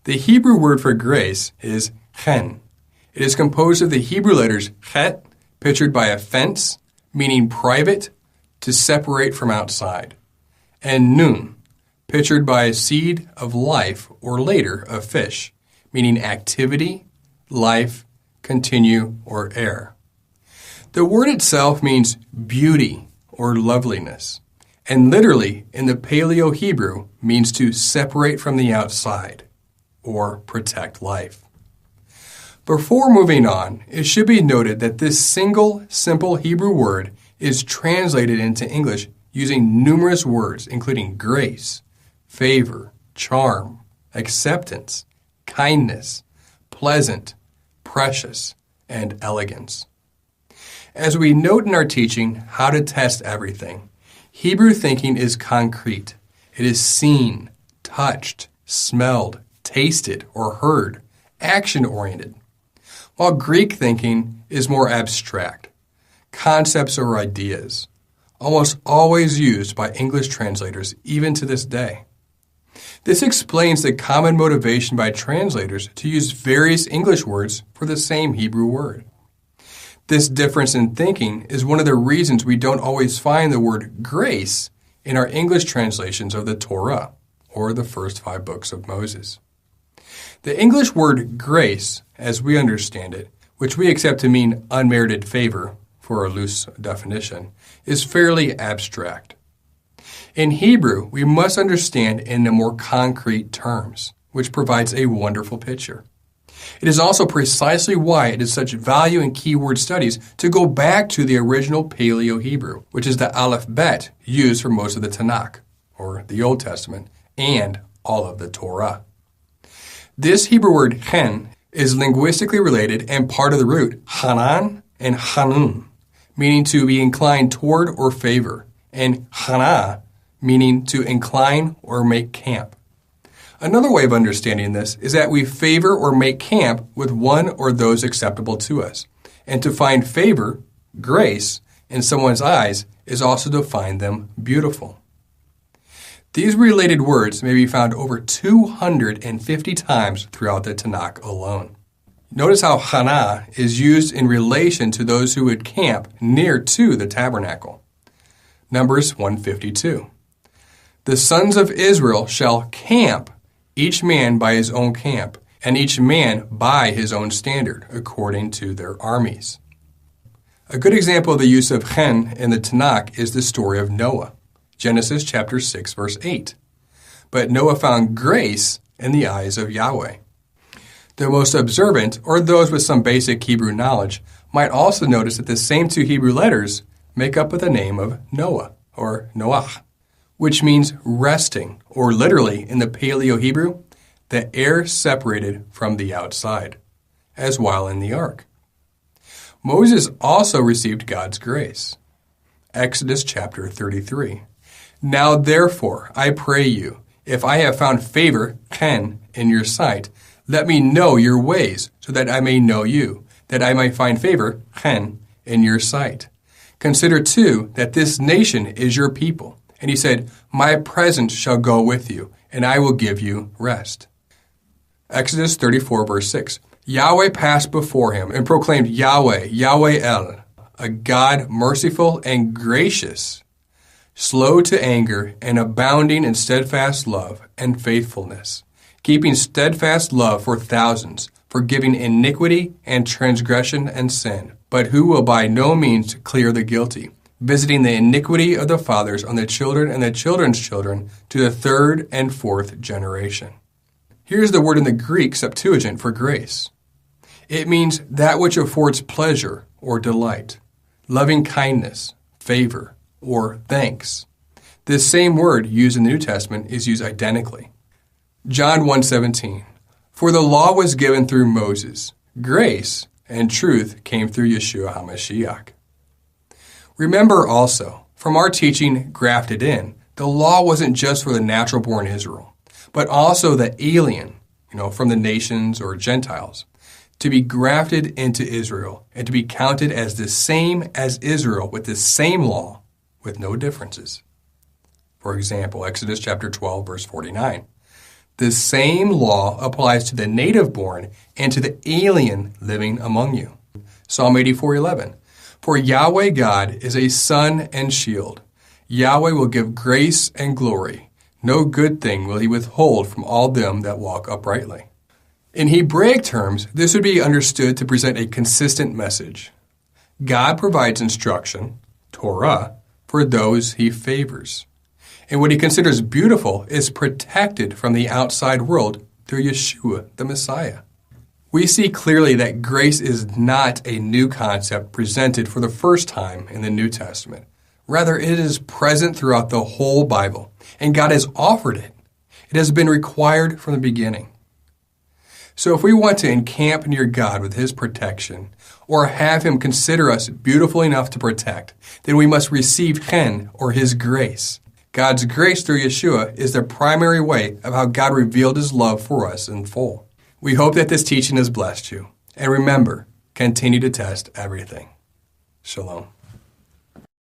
The Hebrew word for grace is chen. It is composed of the Hebrew letters chet, pictured by a fence, meaning private, to separate from outside, and nun, pictured by a seed of life or later of fish, meaning activity, life, continue, or air. The word itself means beauty or loveliness, and literally in the Paleo-Hebrew means to separate from the outside or protect life. Before moving on, it should be noted that this single, simple Hebrew word is translated into English using numerous words, including grace, favor, charm, acceptance, kindness, pleasant, precious, and elegance. As we note in our teaching, How to Test Everything, Hebrew thinking is concrete. It is seen, touched, smelled, tasted, or heard, action-oriented. While Greek thinking is more abstract, concepts or ideas, almost always used by English translators even to this day. This explains the common motivation by translators to use various English words for the same Hebrew word. This difference in thinking is one of the reasons we don't always find the word grace in our English translations of the Torah, or the first 5 books of Moses. The English word grace, as we understand it, which we accept to mean unmerited favor for a loose definition, is fairly abstract. In Hebrew, we must understand in the more concrete terms, which provides a wonderful picture. It is also precisely why it is such value in keyword studies to go back to the original Paleo-Hebrew, which is the Aleph Bet used for most of the Tanakh, or the Old Testament, and all of the Torah. This Hebrew word chen is linguistically related and part of the root hanan and hanun, meaning to be inclined toward or favor, and hana, meaning to incline or make camp. Another way of understanding this is that we favor or make camp with one or those acceptable to us. And to find favor, grace, in someone's eyes is also to find them beautiful. These related words may be found over 250 times throughout the Tanakh alone. Notice how Hana is used in relation to those who would camp near to the tabernacle. Numbers 152. The sons of Israel shall camp, each man by his own camp, and each man by his own standard, according to their armies. A good example of the use of chen in the Tanakh is the story of Noah, Genesis chapter 6, verse 8. But Noah found grace in the eyes of Yahweh. The most observant, or those with some basic Hebrew knowledge, might also notice that the same 2 Hebrew letters make up the name of Noah, or Noach, which means resting, or literally in the Paleo-Hebrew, the air separated from the outside, as while in the ark. Moses also received God's grace. Exodus chapter 33. Now therefore, I pray you, if I have found favor, chen, in your sight, let me know your ways, so that I may know you, that I may find favor, chen, in your sight. Consider too that this nation is your people. And he said, my presence shall go with you, and I will give you rest. Exodus 34, verse 6. Yahweh passed before him and proclaimed Yahweh, Yahweh El, a God merciful and gracious, slow to anger and abounding in steadfast love and faithfulness, keeping steadfast love for thousands, forgiving iniquity and transgression and sin, but who will by no means clear the guilty, visiting the iniquity of the fathers on the children and the children's children to the 3rd and 4th generation. Here's the word in the Greek Septuagint for grace. It means that which affords pleasure or delight, loving kindness, favor, or thanks. This same word used in the New Testament is used identically. John 1:17. For the law was given through Moses. Grace and truth came through Yeshua HaMashiach. Remember also, from our teaching Grafted In, the law wasn't just for the natural-born Israel, but also the alien, from the nations or Gentiles, to be grafted into Israel and to be counted as the same as Israel with the same law, with no differences. For example, Exodus chapter 12, verse 49. The same law applies to the native born and to the alien living among you. Psalm 84:11. For Yahweh God is a sun and shield. Yahweh will give grace and glory. No good thing will he withhold from all them that walk uprightly. In Hebraic terms, this would be understood to present a consistent message. God provides instruction, Torah, for those he favors. And what he considers beautiful is protected from the outside world through Yeshua, the Messiah. We see clearly that grace is not a new concept presented for the first time in the New Testament. Rather, it is present throughout the whole Bible, and God has offered it. It has been required from the beginning. So if we want to encamp near God with his protection, or have him consider us beautiful enough to protect, then we must receive chen, or his grace. God's grace through Yeshua is the primary way of how God revealed his love for us in full. We hope that this teaching has blessed you. And remember, continue to test everything. Shalom.